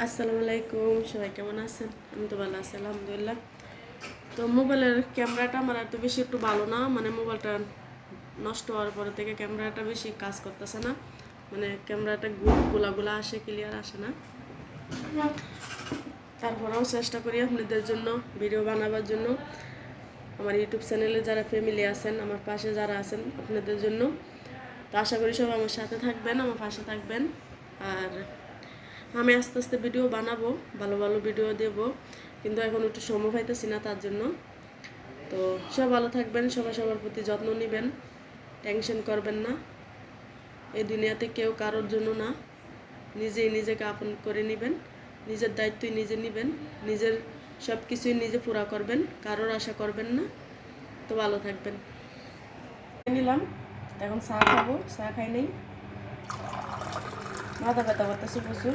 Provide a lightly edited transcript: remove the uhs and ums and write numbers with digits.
আসসালামু আলাইকুম, সবাই কেমন আছেন? আমি তো ভালো আছি আলহামদুলিল্লাহ। তো মোবাইলের ক্যামেরাটা আমার এত বেশি একটু ভালো না, মানে মোবাইলটা নষ্ট হওয়ার পরে থেকে ক্যামেরাটা বেশি কাজ করতেছে না, মানে ক্যামেরাটা গোলা আসে, ক্লিয়ার আসে না। তারপরেও চেষ্টা করি আপনাদের জন্য ভিডিও বানাবার জন্য, আমার ইউটিউব চ্যানেলে যারা ফ্যামিলি আছেন, আমার পাশে যারা আছেন, আপনাদের জন্য। তো আশা করি সব আমার সাথে থাকবেন, আমার পাশে থাকবেন। আর আমি আস্তে আস্তে ভিডিও বানাবো, ভালো ভালো ভিডিও দেব, কিন্তু এখন একটু সময় পাইতেছি না তার জন্য। তো সব ভালো থাকবেন, সবাই সবার প্রতি যত্ন নেবেন, টেনশন করবেন না। এই দুনিয়াতে কেউ কারোর জন্য না, নিজেই নিজেকে আপন করে নেবেন, নিজের দায়িত্বই নিজে নেবেন, নিজের সব কিছুই নিজে পুরা করবেন, কারোর আশা করবেন না। তো ভালো থাকবেন। নিলাম, এখন চা খাবো, চা খাই নেই, মাথা ব্যথা করতেছে প্রচুর।